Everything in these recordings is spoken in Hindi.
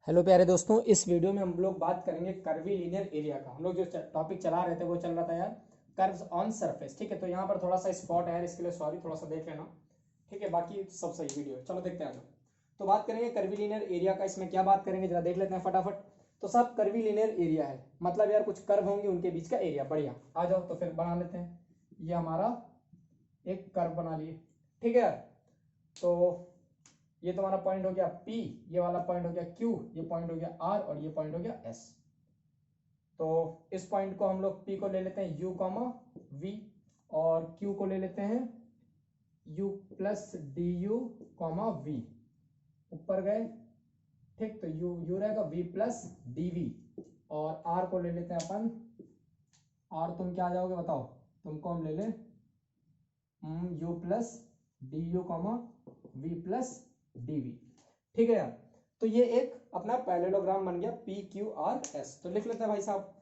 हेलो प्यारे दोस्तों, इस वीडियो में हम लोग बात करेंगे कर्वी लीनियर एरिया का। हम लोग जो टॉपिक चला रहे थे वो चल रहा था यार कर्व्स ऑन सरफेस। ठीक है, तो यहाँ पर थोड़ा सा स्पॉट है यार, इसके लिए सॉरी, थोड़ा सा देख लेना। ठीक है, बाकी सब सही वीडियो है। चलो देखते हैं आज। तो बात करेंगे कर्वी लीनियर एरिया का। इसमें क्या बात करेंगे जरा देख लेते हैं फटाफट। तो सब कर्वी लीनियर एरिया है, मतलब यार कुछ कर्व होंगे उनके बीच का एरिया। बढ़िया, आ जाओ तो फिर बना लेते हैं। ये हमारा एक कर्व बना लिए। ठीक है यार, तो ये तुम्हारा पॉइंट हो गया P, ये वाला पॉइंट हो गया Q, ये पॉइंट हो गया R और ये पॉइंट हो गया S। तो इस पॉइंट को हम लोग P को ले लेते हैं U, V, और Q को ले लेते हैं U plus D you, V। ऊपर गए, ठीक, तो U रहेगा V प्लस डी वी। और R को ले लेते हैं अपन। R तुम क्या आ जाओगे बताओ? तुमको हम ले लें U plus D you, V plus dv। ठीक है यार, तो ये एक अपना पैरेललोग्राम बन गया PQRS। तो लिख लेते हैं भाई साहब।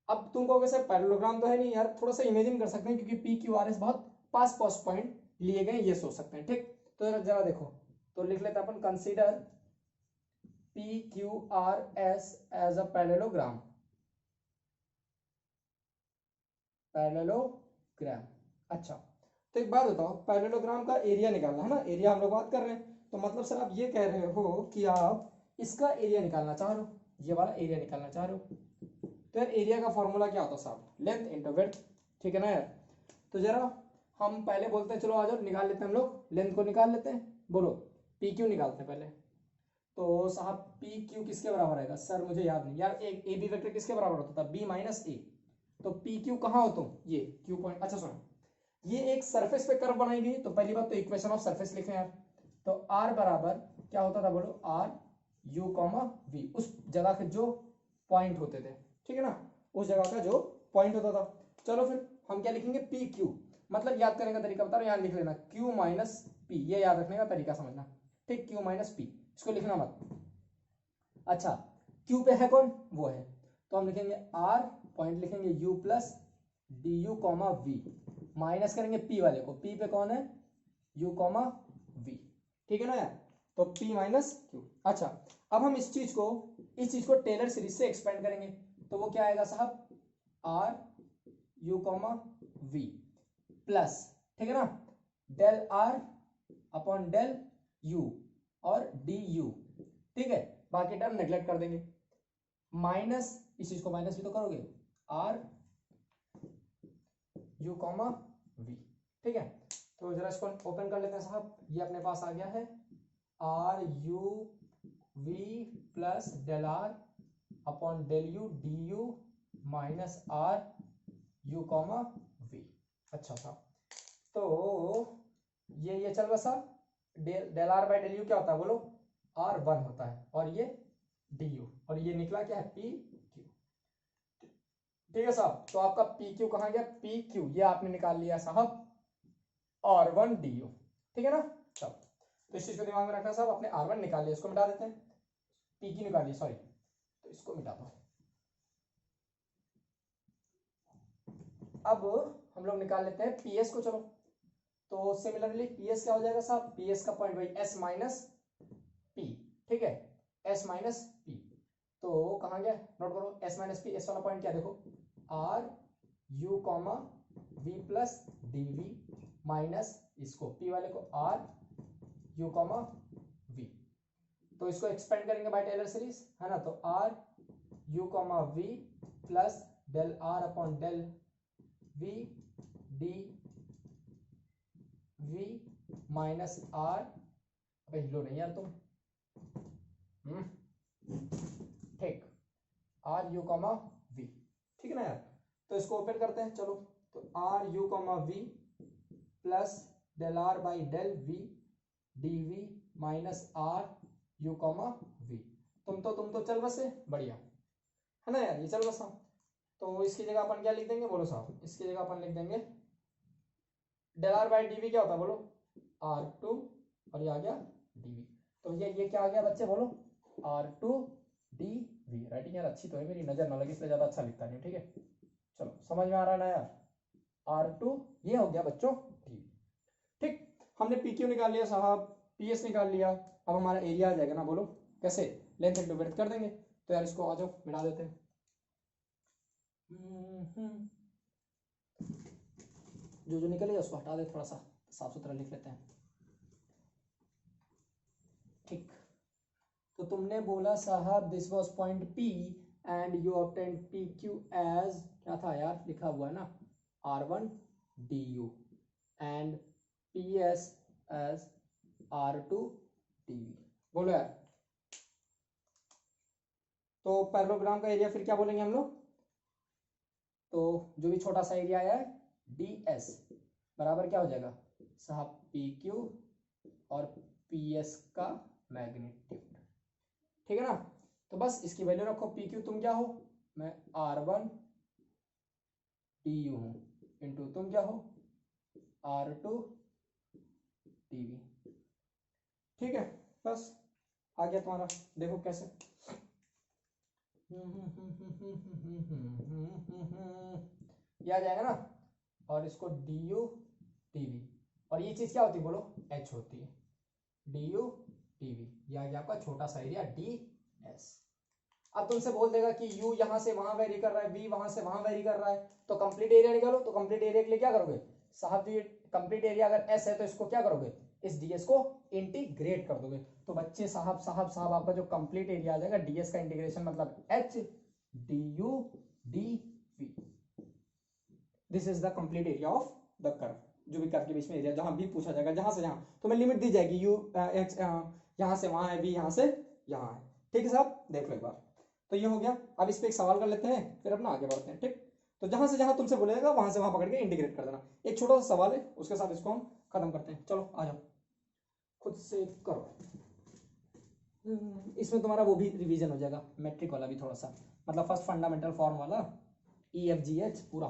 अब तुम कहोगे सर पैरेललोग्राम तो है नहीं यार, थोड़ा सा इमेजिन कर सकते हैं क्योंकि PQRS बहुत पास पास पॉइंट लिए गए, ये सोच सकते हैं। ठीक, तो जरा देखो, तो लिख लेते हैं अपन consider PQRS as a parallelogram. Parallelogram, अच्छा, तो एक बात बताओ, पैरेललोग्राम का एरिया निकालना है ना, एरिया हम लोग बात कर रहे हैं। तो मतलब सर आप ये कह रहे हो कि आप इसका एरिया निकालना चाह रहे हो, ये वाला एरिया निकालना चाह रहे हो। तो यार एरिया का फॉर्मूला क्या होता है साहब? Length into width. ठीक है ना यार, तो जरा हम पहले बोलते हैं, चलो आ जाओ निकाल लेते हैं, हम लोग लेंथ को निकाल लेते हैं। बोलो, पी क्यू निकालते हैं पहले। तो साहब पी क्यू किसके बराबर आएगा? सर मुझे याद नहीं यार, एक ए बी वेक्टर किसके बराबर होता था? बी माइनस ए। तो पी क्यू कहाँ हो तुम? ये क्यू पॉइंट। अच्छा सुनो, ये एक सरफेस पे कर्व बनाई गई, तो पहली बात तो इक्वेशन ऑफ सरफेस लिखें यार। तो आर बराबर क्या होता था? बोलो, आर यू कॉमा वी, उस जगह के जो पॉइंट होते थे। ठीक है ना, उस जगह का जो पॉइंट होता था। चलो फिर हम क्या लिखेंगे? पी क्यू, मतलब याद करने का तरीका बता रहा हूं, यहाँ लिख लेना क्यू माइनस पी, ये याद रखने का तरीका समझना। ठीक, क्यू माइनस पी, इसको लिखना मत। अच्छा, क्यू पे है कौन? वो है, तो हम लिखेंगे आर, पॉइंट लिखेंगे U plus D U comma V, minus करेंगे पी वाले को, पी पे कौन है? U comma V. ठीक है ना यार, तो पी माइनस क्यू। अच्छा, अब हम इस चीज को टेलर सीरीज से एक्सपेंड करेंगे, तो वो क्या आएगा साहब? R U comma V plus, ठीक है ना, del R upon del U और डी यू। ठीक है, बाकी टर्म नेग्लेक्ट कर देंगे, माइनस इस चीज को माइनस भी तो करोगे, आर यू कॉमा वी। ठीक है, तो जरा इसको ओपन कर लेते हैं साहब। ये अपने पास आ गया है R U V plus del R upon del U D U minus R U comma V. अच्छा साहब, तो ये चल बसा, del R by del U क्या होता है बोलो? आर वन होता है, और ये डी यू, और ये निकला क्या है? P Q. ठीक है साहब, तो आपका पी क्यू कहाँ गया? पी क्यू, ये आपने निकाल लिया साहब आर वन डी यू। ठीक है ना, चलो, तो इस चीज को दिमाग में रखना साहब, अपने आर वन निकाल लिया, इसको मिटा देते हैं। पी क्यू निकाल लिया, सॉरी, तो इसको मिटा दो। अब हम लोग निकाल लेते हैं पीएस को। चलो, तो सिमिलरली पीएस क्या हो जाएगा साहब? पीएस का पॉइंट भाई एस माइनस पी। ठीक है, एस माइनस पी, तो कहां गया? नोट करो, एस माइनस पी, एस वाला पॉइंट क्या देखो? R U comma V plus D V minus इसको पी वाले को आर यू कॉमा वी। तो इसको एक्सपेंड करेंगे बाय टेलर सीरीज, है ना, तो R U comma V plus del R upon del V D V minus R, भाई लो नहीं यार तुम, ठीक, आर यू कॉमा वी। ठीक है ना यार, तो इसको ओपन करते हैं। चलो, तो R U comma V plus del R by del V D V minus R U comma V. तुम तो चल बसे, बढ़िया है ना यार, ये चल बसा। तो इसकी जगह अपन क्या लिख देंगे बोलो साहब? इसकी जगह अपन लिख देंगे del R by D V, क्या होता है बोलो? आर टू, और ये आ गया डी वी। तो ये क्या आ गया बच्चे बोलो? R two D V. Writing यार अच्छी तो है मेरी, नजर ना लगे इसलिए ज्यादा अच्छा लिखता नहीं। ठीक है, चलो समझ में आ रहा है ना यार? आर टू, ये हो गया बच्चों डी। ठीक, हमने पी क्यू निकाल लिया साहब, पी एस निकाल लिया, अब हमारा एरिया आ जाएगा ना, बोलो कैसे, लेंथ इंटू ब्रेड्थ कर देंगे। तो यार इसको आ जाओ मिला देते हैं। जो निकले उसको हटा दे, थोड़ा सा साफ सुथरा लिख लेते हैं। ठीक, तो तुमने बोला साहब this was point P and you obtain PQ as, क्या था यार लिखा हुआ है ना, R1 DU and PS as R2 DV। बोलो यार, तो पैरेललोग्राम का एरिया फिर क्या बोलेंगे हम लोग, तो जो भी छोटा सा एरिया आया है DS बराबर क्या हो जाएगा साहब, PQ और PS का मैग्नीट्यूड। ठीक है ना, तो बस इसकी वैल्यू रखो, PQ तुम क्या हो, मैं R1 DU हूं, इंटू तुम क्या हो R2 DV। ठीक है, बस आ गया तुम्हारा, देखो कैसे। ये आ जाएगा ना, और इसको DU DV, और ये चीज क्या होती है बोलो, H होती है, DU DV। ये आ गया आपका छोटा सा एरिया DS। अब तुमसे बोल देगा कि U यहां से वहां वेरी कर रहा है, V वहां से वहां वेरी कर रहा है, तो कंप्लीट एरिया निकालो। तो कंप्लीट एरिया के लिए क्या करोगे साहब, ये कंप्लीट एरिया अगर S है तो इसको क्या करोगे, इस DS को इंटीग्रेट कर दोगे। तो बच्चे साहब साहब साहब आपका जो कंप्लीट एरिया आ जाएगा DS का इंटीग्रेशन मतलब H DU DV। This is the complete area of the curve. जो भी कर्व के बीच में एरिया जहां भी पूछा जाएगा, जहां से जहां तुम्हें लिमिट दी जाएगी, U X यहां से वहां है, V यहां से यहां है। ठीक है साहब, देख लो एक बार। तो ये हो गया, अब इस पे एक सवाल कर लेते हैं फिर अपना आगे बढ़ते हैं। ठीक, तो जहां से जहां तुमसे बोलेगा वहां से वहां पकड़ के इंटीग्रेट कर देना। एक छोटा सा सवाल है, उसके साथ इसको हम खत्म करते हैं। चलो आ जाओ, खुद से करो। इसमें तुम्हारा वो भी रिवीजन हो जाएगा, मैट्रिक वाला भी थोड़ा सा, मतलब फर्स्ट फंडामेंटल फॉर्म वाला EFGH पूरा।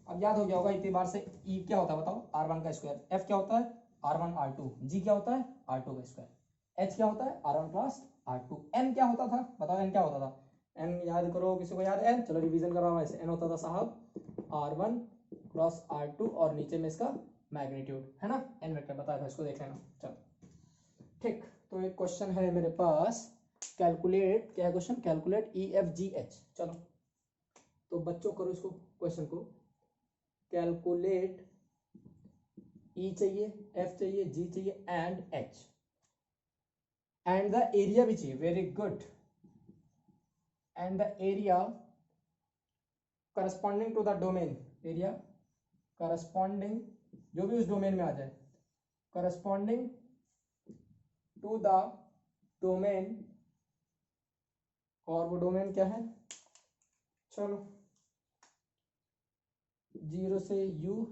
अब याद हो गया होगा इतनी बार से, E क्या होता है बताओ, R1 का स्क्वायर, F क्या होता है R1 R2, G क्या होता है R2 का स्क्वायर, H क्या होता है R1 प्लस R2, N क्या होता था बताओ, N क्या होता था, N याद करो, किसी को याद है N, चलो रिवीजन करवाओ ऐसे। N होता था साहब R1 क्रॉस R2 और नीचे में इसका मैग्नीट्यूड है ना, N वेक्टर बताया था, इसको देख लेना। चलो ठीक, तो एक क्वेश्चन है मेरे पास, कैलकुलेट, क्या है क्वेश्चन, कैलकुलेट EFGH। चलो तो बच्चों करो इसको क्वेश्चन को, कैलकुलेट E चाहिए, F चाहिए, G चाहिए and H and the area भी चाहिए, very good, and the area corresponding to the domain, area corresponding जो भी उस डोमेन में आ जाए, करस्पॉन्डिंग टू द डोमेन, और वो डोमेन क्या है, चलो 0 से U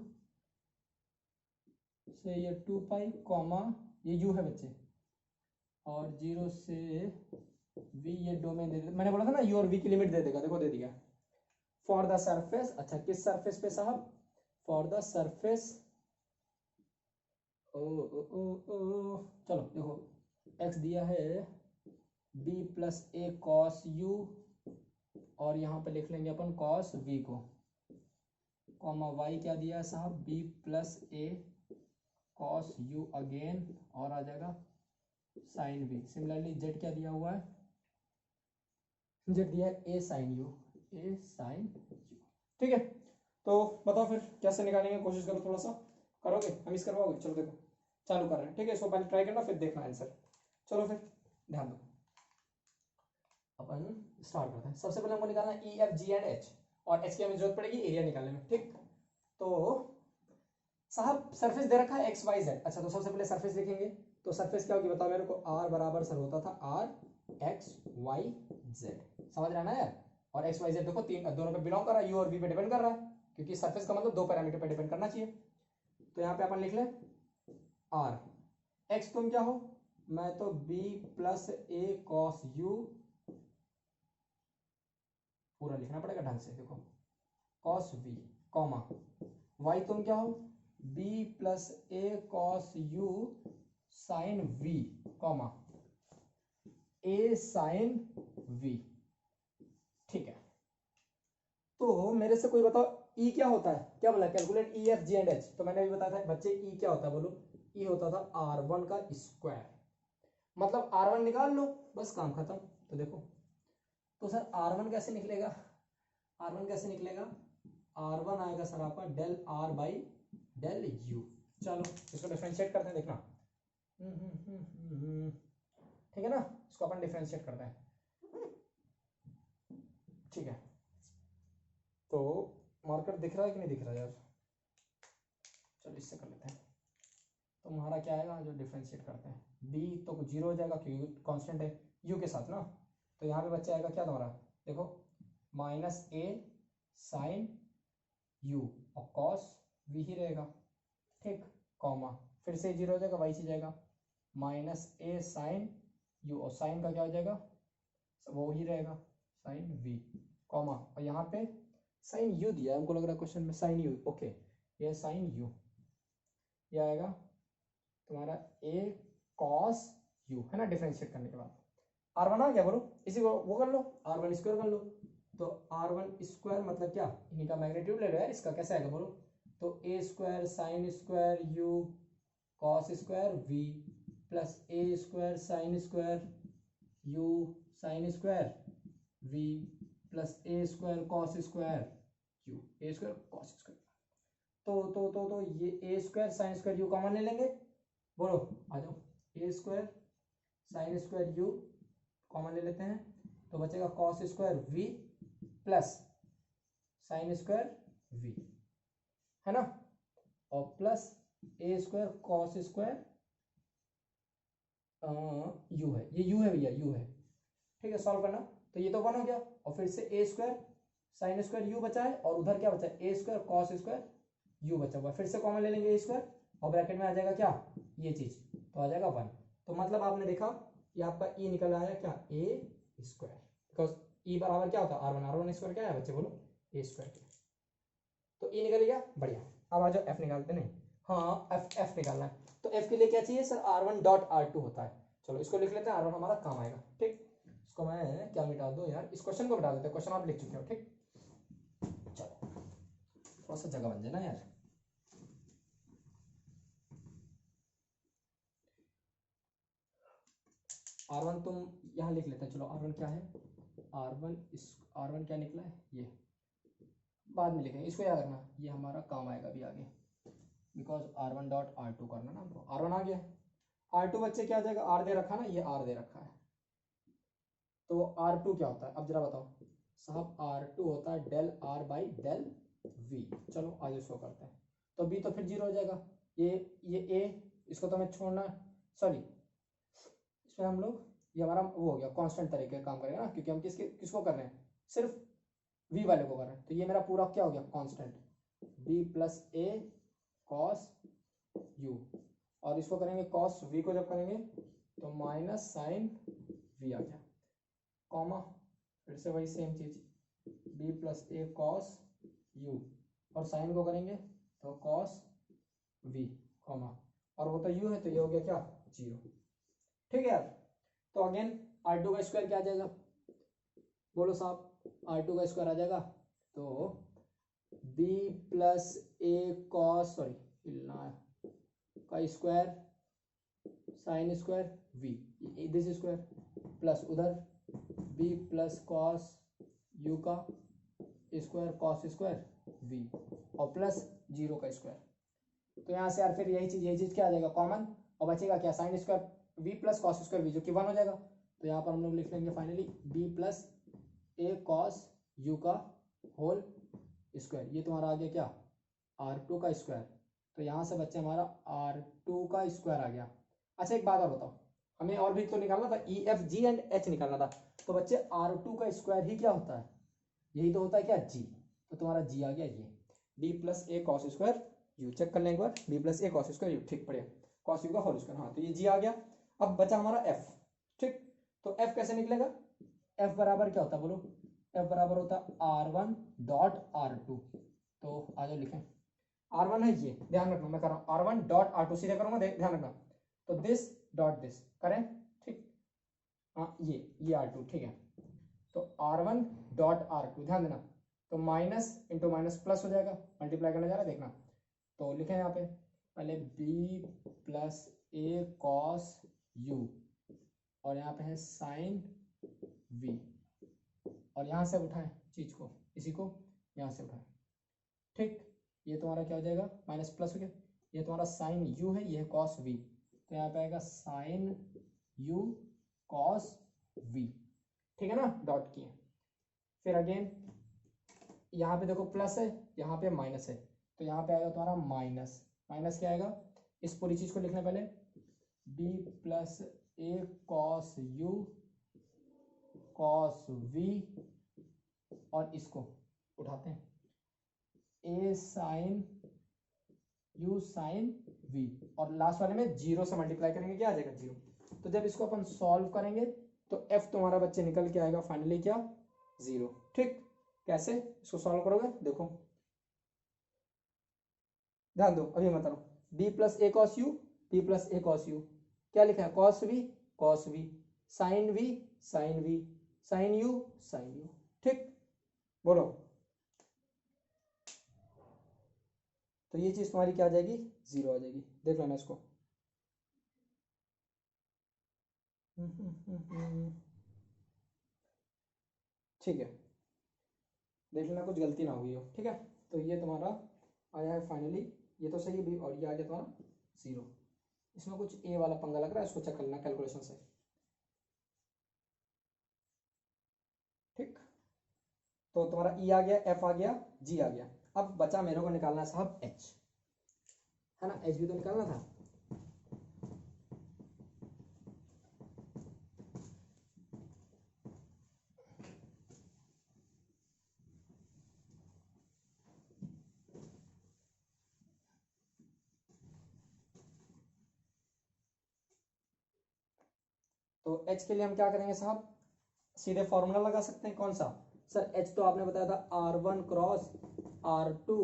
से ये 2 पाई कॉमा ये U है बच्चे, और 0 से V ये डोमेन दे देगा, मैंने बोला था ना U और V की लिमिट दे देगा, देखो दे दिया। फॉर द सरफेस, अच्छा किस सरफेस पे साहब, फॉर द सरफेस, ओ ओ ओ ओ चलो देखो x दिया है b plus A cos u, और यहाँ पे लिख लेंगे अपन कॉस v को, कॉमा y क्या दिया है साहब b plus A cos u again, और आ जाएगा साइन v। सिमिलरली z क्या दिया हुआ है, z दिया है a sine u, a sine u। ठीक है, तो बताओ फिर कैसे निकालेंगे, कोशिश करो, थोड़ा सा करोगे, हम इस करवाओगे, चलो देखो चालू कर रहे हैं। ठीक है, इसको पहले ट्राई करना फिर देखना आंसर। चलो फिर ध्यान दो, अपन स्टार्ट करते हैं। सबसे पहले हमको निकालना है EFG एंड H, और H की हमें जरूरत पड़ेगी एरिया निकालने में। ठीक, तो साहब सरफेस दे रखा है XYZ। अच्छा, तो सबसे पहले सरफेस लिखेंगे, तो सरफेस क्या होगी बताओ मेरे को, R बराबर सर होता था RXYZ, समझ रहा है ना यार, और XYZ देखो तीन दोनों पे बिलोंग कर रहा है, U और V पे डिपेंड कर रहा है, क्योंकि सरफेस का मतलब दो पैरामीटर पे डिपेंड करना चाहिए। तो यहाँ पे अपन लिख लें R, X तुम क्या हो, मैं तो B plus A cos U, पूरा लिखना पड़ेगा ढंग से, देखो कॉस V, कॉमा Y तुम क्या हो, B plus A cos U sine V, comma A sine V। ठीक है, तो मेरे से कोई बताओ E क्या होता है, क्या बोला कैलकुलेट EFG एंड H, तो मैंने अभी बताया था बच्चे E क्या होता है बोलो, E होता था R1 का स्क्वायर मतलब R1 निकाल लो, बस काम खत्म। तो देखो, तो सर R1 कैसे निकलेगा, R1 कैसे निकलेगा, R1 आएगा सर आपका del R by del U। चलो इसको डिफरेंशिएट करते हैं, देखना। ठीक है ना, इसको अपन डिफरेंशिएट करते हैं। ठीक है, तो मार्कर दिख रहा है कि नहीं दिख रहा यार, चलो इससे कर लेते हैं। तो हमारा क्या आएगा जो डिफरेंशिएट करते हैं, b तो 0 हो जाएगा क्योंकि कांस्टेंट है u के साथ ना। तो यहाँ पे बच्चा आएगा क्या तुम्हारा, देखो माइनस a साइन u और cos v ही रहेगा, ठीक, कॉमा फिर से 0 हो जाएगा, वाई से जाएगा माइनस a साइन u और साइन का क्या हो जाएगा, वो ही रहेगा साइन v, कॉमा और यहाँ पे साइन u दिया है, हमको लग रहा है क्वेश्चन में साइन u, ओके ये साइन u, ये आएगा तुम्हारा a cos u, है ना, डिफरेंशिएट करने के बाद R1 आ गया, बोलो इसी को वो कर लो, R1 स्क्वायर कर लो। तो R1 स्क्वायर मतलब क्या, इन्हीं का मैग्नीट्यूड ले लो यार, इसका कैसे आएगा बोलो, तो a square sine square u cos square v plus a square sine square u sine square v plus a square cos square u, a square cos square. तो ये a square sine square u common ले लेंगे, बोलो आ जाओ, a square sine square u common ले लेते हैं, तो बचेगा cos square v plus sine square v, है ना, और plus a square cos square u है, ये u है भैया, u है, ठीक है, सॉल्व करना। तो ये तो 1 हो गया, और फिर से a square sine square u बचा है, और उधर क्या बचा है, a square cos square u बचा हुआ है, फिर से कॉमन ले लेंगे a स्क्वायर, और ब्रैकेट में आ जाएगा क्या, ये चीज, तो आ जाएगा 1। तो मतलब आपने देखा कि आपका e निकल आया क्या, a स्क्वायर, बिकॉज e बराबर क्या होता है R1, R1 स्क्वायर क्या है बच्चे बोलो, a स्क्वायर। तो e निकल गया, बढ़िया। अब आ जाओ f निकालते, नहीं हाँ f निकालना है, तो f के लिए क्या चाहिए सर, R1 डॉट R2 होता है, चलो इसको लिख लेते हैं, R1 हमारा काम आएगा, ठीक। इसको मैं क्या मिटा दो यार, इस क्वेश्चन को मिटा देते हैं, क्वेश्चन आप लिख चुके हो, ठीक। चलो थोड़ा सा जगह बन जाए ना यार, R1 तुम यहाँ लिख लेते हैं, चलो R1 क्या है, R1 क्या निकला है, ये बाद में लिखेंगे, इसको याद रखना, ये हमारा काम आएगा अभी आगे, बिकॉज R1 डॉट R2 करना ना हमको। R1 आ गया, R2 बच्चे क्या आ जाएगा, R दे रखा ना, ये R दे रखा है, तो R2 क्या होता है, अब जरा बताओ साहब, R2 होता है del R by del V। चलो आज इसको करते हैं, तो B तो फिर 0 हो जाएगा, ये A इसको तो हमें छोड़ना, सॉरी इसमें हम लोग, ये हमारा वो हो गया कांस्टेंट तरीके का काम करेगा ना, क्योंकि हम किसको कर रहे हैं, सिर्फ v वाले को कर रहे हैं, तो ये मेरा पूरा क्या हो गया constant, b plus a cos u, और इसको करेंगे cos v को जब करेंगे तो माइनस साइन v आ गया, कॉमा फिर से वही सेम चीज b plus a cos u, और साइन को करेंगे तो cos v, कॉमा और वो तो u है, तो ये हो गया क्या 0, ठीक है यार। तो अगेन R2 का स्क्वायर क्या आ जाएगा, बोलो साहब, R2 का स्क्वायर आ जाएगा, तो b प्लस a cos का square sine square v, this square plus उधर b प्लस cos u का स्क्वायर cos स्क्वायर v, और प्लस 0 का स्क्वायर। तो यहाँ से यार फिर यही चीज क्या आ जाएगा कॉमन, और बचेगा क्या sine square v plus cos square v, जो कि 1 हो जाएगा। तो यहाँ पर हम लोग लिख लेंगे finally b plus a cos u का होल स्क्वायर, ये तुम्हारा आ गया क्या R2 का स्क्वायर। तो यहाँ से बच्चे हमारा R2 का स्क्वायर आ गया। अच्छा एक बात और बताओ, हमें और भी तो निकालना था, E F G and H निकालना था, तो बच्चे R2 का स्क्वायर ही क्या होता है, यही तो होता है क्या G, तो तुम्हारा G आ गया ये b plus a cos square u, check कर लें एक बार, b plus a cos square u, ठीक बढ़िया, cos u का होल स्क्वायर, हाँ तो ये G आ गया। अब बचा हमारा F, ठीक, तो F कैसे निकलेगा, F बराबर क्या होता है बोलो, F बराबर होता है R1 डॉट R2, तो आ जाओ लिखें, R1 है ये, ध्यान रखना मैं कर रहा हूँ R1 डॉट R2, सीधे करूंगा ध्यान रखना, तो दिस डॉट दिस करें, ठीक, हाँ ये R2, ठीक है, तो R1 डॉट R2 ध्यान देना, तो माइनस इंटू माइनस प्लस हो जाएगा, मल्टीप्लाई करने जा रहा है देखना, तो लिखें यहाँ पे पहले b plus a cos u और यहाँ पे है साइन v, और यहाँ से उठाएं चीज को, इसी को यहाँ से उठाएं, ठीक। ये तुम्हारा क्या हो जाएगा, माइनस प्लस हो गया, ये तुम्हारा साइन u है, ये है कॉस v, तो यहाँ पे आएगा साइन u कॉस v, ठीक है ना, डॉट किए। फिर अगेन यहाँ पे देखो प्लस है, यहाँ पे माइनस है, तो यहाँ पे आएगा तुम्हारा माइनस, माइनस क्या आएगा, इस पूरी चीज को लिखना पहले, b plus A cos u cos v, और इसको उठाते हैं a sine u sine v, और लास्ट वाले में जीरो से मल्टीप्लाई करेंगे, क्या आ जाएगा, जीरो। तो जब इसको अपन सॉल्व करेंगे तो f तुम्हारा बच्चे निकल के आएगा फाइनली क्या, जीरो, ठीक। कैसे इसको सॉल्व करोगे, देखो ध्यान दो, अभी मैं बता रहा हूँ, b plus A cos U, b plus A cos U, क्या लिखा है, cos v, sine v, sine u, ठीक। बोलो, तो ये चीज तुम्हारी क्या आ जाएगी, जीरो आ जाएगी, देख लेना इसको। ठीक है, देख लेना कुछ गलती ना हुई हो, ठीक है। तो ये तुम्हारा आया है फाइनली, ये तो सही है भी, और ये आ गया तुम्हारा जीरो। इसमें कुछ ए वाला पंगा लग रहा है, इसको चेक कर लेना कैलकुलेशन से, ठीक। तो तुम्हारा ई आ गया, एफ आ गया, जी आ गया। अब बचा मेरे को निकालना साहब एच, है ना, एच भी तो निकालना था। तो एच के लिए हम क्या करेंगे साहब, सीधे फॉर्मूला लगा सकते हैं, कौन सा सर, एच तो आपने बताया था R1 क्रॉस R2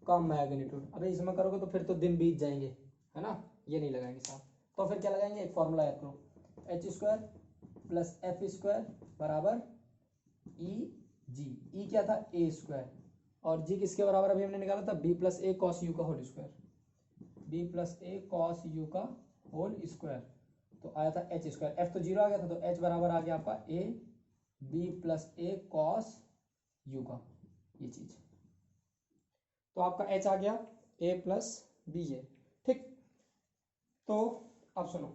का मैग्नीट्यूड। अबे इसमें करोगे तो फिर तो दिन बीत जाएंगे, है ना, ये नहीं लगाएंगे साहब। तो फिर क्या लगाएंगे, एक फॉर्मूला याद करो, H square plus F square बराबर ई जी, ई क्या था, ए स्क्वायर, और जी किसके बराबर अभी हमने निकाला था, B plus A cos U का whole square, B plus A cos U का होल स्क्वायर, तो आया था एच स्क्वायर, एफ तो जीरो आ गया था, तो एच बराबर आ गया आपका A B plus A cos U का, ये चीज, तो आपका एच आ गया ए प्लस बी ये, ठीक। तो अब सुनो,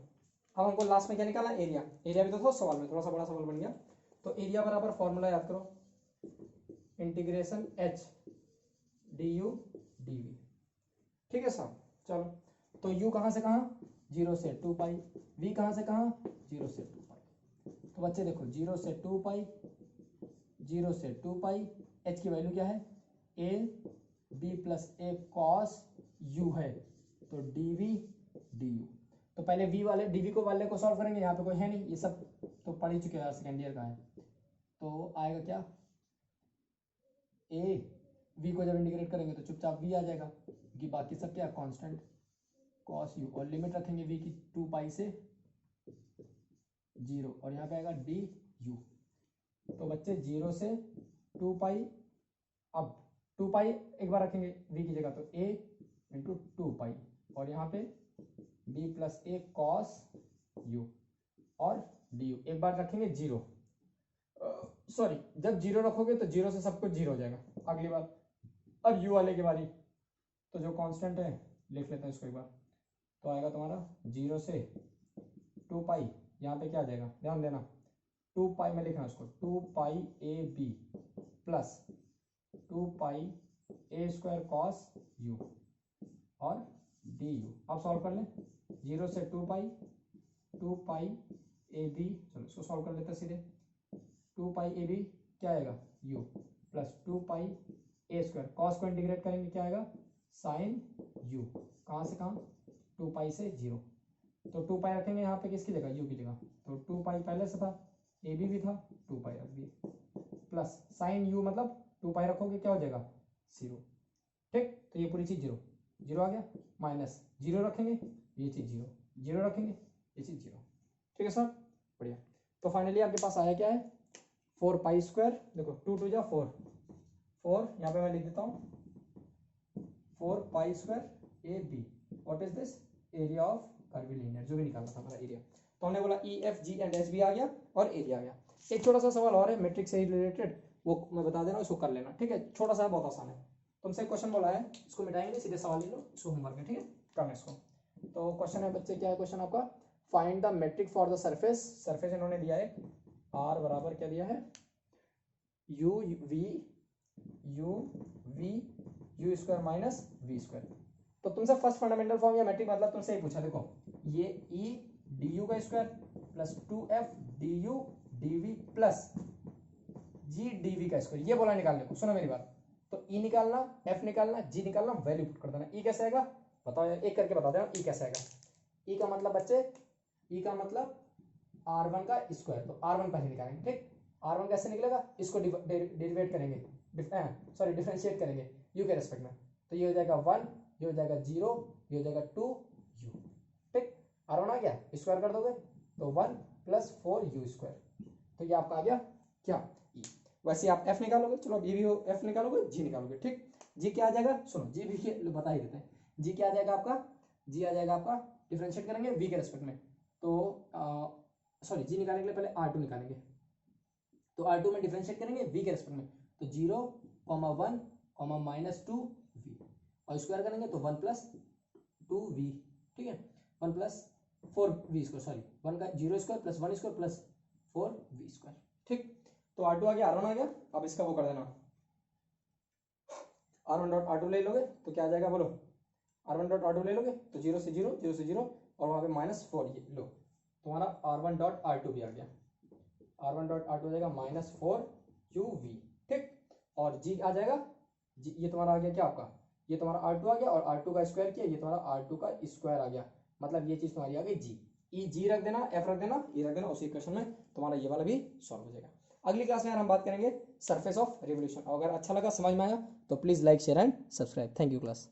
अब हमको लास्ट में क्या निकालना, एरिया, एरिया भी तो था सवाल में, थोड़ा सा बड़ा सवाल बन गया। तो एरिया बराबर फॉर्मूला याद करो, integration H D U D V, ठीक है साहब। चलो, तो u कहाँ से कहाँ, जीरो से 2 पाई, v कहाँ से कहाँ, जीरो से 2 पाई। तो बच्चे देखो, जीरो से 2 पाई, जीरो से 2 पाई, h की वैल्यू क्या है, a b plus A cos u है, तो dv du। तो पहले v वाले dv को वाले को सॉल्व करेंगे, यहाँ पे कोई है नहीं, ये सब तो पढ़ ही चुके हैं, सेकेंड ईयर का है। तो आएगा क्या, a v को जब इंटीग्रेट करेंगे तो चुपचाप v आ जाएगा, क्योंकि बाकी सब क्या कांस्टेंट, कॉस यू, और लिमिट रखेंगे v की 2 पाई से जीरो, और यहाँ पे आएगा डी यू। तो बच्चे जीरो से 2 पाई, अब 2 पाई एक बार रखेंगे v की जगह, तो a इंटू 2 पाई, और यहाँ पे b plus A cos U, और डी यू एक बार रखेंगे जीरो, सॉरी जब जीरो रखोगे तो जीरो से सब कुछ जीरो हो जाएगा अगली बार। अब u वाले की बारी, तो जो कांस्टेंट है लिख लेते हैं इसको एक बार, तो आएगा तुम्हारा जीरो से 2 पाई, यहाँ पे क्या आ जाएगा, ध्यान देना, 2 पाई में लिखना उसको, 2 pi A B plus 2 pi A square cos U और डी यू। अब सॉल्व कर लें, जीरो से 2 पाई, 2 पाई ए बी, चलो इसको सॉल्व कर लेते हैं सीधे, 2 पाई ए बी क्या आएगा, you plus 2 pi A square, cos को इंटीग्रेट करेंगे क्या आएगा, साइन यू, कहाँ से कहाँ, 2 पाई से जीरो, तो 2 पाई रखेंगे यहाँ पे किसकी जगह, यू की जगह, तो 2 पाई पहले से था, ए बी भी था, 2 पाई रख दिए, प्लस साइन यू मतलब 2 पाई रखोगे क्या हो जाएगा, जीरो, ठीक। तो ये पूरी चीज जीरो, जीरो आ गया, माइनस जीरो रखेंगे ये चीज जीरो, जीरो रखेंगे ये चीज जीरो, ठीक है सर, बढ़िया। तो फाइनली आपके पास आया क्या है, 4 पाई स्क्वायर, देखो 2 2 जा 4, 4 यहाँ पे मैं लिख देता हूँ, 4 pi square A B, what is this, area of curvilinear, जो भी निकालना था हमारा एरिया, तो हमने बोला E F G and H भी आ गया और एरिया आ गया। एक छोटा सा सवाल और है मैट्रिक्स से रिलेटेड, वो मैं बता दे रहा हूँ, इसको कर लेना, ठीक है। छोटा सा बहुत आसान है, तुमसे क्वेश्चन बोला है, इसको मिटाएंगे, सीधे सवाल ले लो, इसको होमवर्क में, ठीक है, करना इसको। तो क्वेश्चन है बच्चे, क्या है क्वेश्चन आपका, find the metric for the surface. Surface इन्होंने दिया है आर बराबर क्या दिया है, U V U square minus V square. तो तुमसे फर्स्ट फंडामेंटल फॉर्म या मैट्रिक मतलब तुमसे ही पूछा, देखो ये ई डी यू का square plus 2f D U D V plus G D V का स्क्वायर, ये बोला निकालने को। सुनो मेरी बात, तो ई निकालना, एफ निकालना, जी निकालना, वैल्यू पुट कर देना। ई कैसे आएगा बताओ यार, एक करके बता देना ई कैसे आएगा। ई का मतलब बच्चे, ई का मतलब r1 का स्क्वायर, तो r1 पहले निकालेंगे, ठीक। r1 कैसे निकलेगा, इसको डेरिवेट करेंगे, सॉरी डिफरेंशिएट करेंगे u के रेस्पेक्ट में, तो ये हो जाएगा 1, ये हो जाएगा 0, ये हो जाएगा 2 u, ठीक। r1 आ गया, स्क्वायर कर दोगे तो 1 प्लस 4 u स्क्वायर, तो ये आपका आ गया क्या e। वैसे आप f निकालोगे, चलो अब ये भी f निकालोगे, g निकालोगे, ठीक। g क्या आ जाएगा, सुनो g भी बता ही देते हैं, g क्या आ जाएगा आपका, g आ जाएगा आपका, डिफरेंशिएट करेंगे v के रेस्पेक्ट में, तो सॉरी g निकालने के लिए पहले r2 निकालेंगे, तो r2 में डिफरेंशिएट करेंगे v के रेस्पेक्ट में, तो 0, 1, -2 v, और स्क्वायर करेंगे तो 1 प्लस 2v, ठीक है, 1 प्लस 4v स्क्वायर, सॉरी 1 का 0 square plus 1 square plus 4v square, ठीक। तो r2 आ गया, r1 आ गया, अब इसका वो कर देना, r1 डॉट r2 ले लोगे तो क्या आ जाएगा बोलो, r1 डॉट r2 ले लोगे तो 0 से 0, 0 से 0, और वहाँ पे -4 ये लो, तुम्हारा r1 डॉट r2 भी आ गया, r1 डॉट r2 आ जाएगा -4uv, ठीक। और g आ जाएगा, जी ये तुम्हारा आ गया क्या आपका, ये तुम्हारा r2 आ गया, और r2 का स्क्वायर किया, ये तुम्हारा r2 का स्क्वायर आ गया, मतलब ये चीज तुम्हारी आ गई g, ई जी रख देना, f रख देना, e रख देना, उसी इक्वेशन में तुम्हारा ये वाला भी सॉल्व हो जाएगा। अगली क्लास में यार हम बात करेंगे सरफेस ऑफ रिवोल्यूशन। अगर अच्छा लगा, समझ में आया तो please like share and subscribe. Thank you class.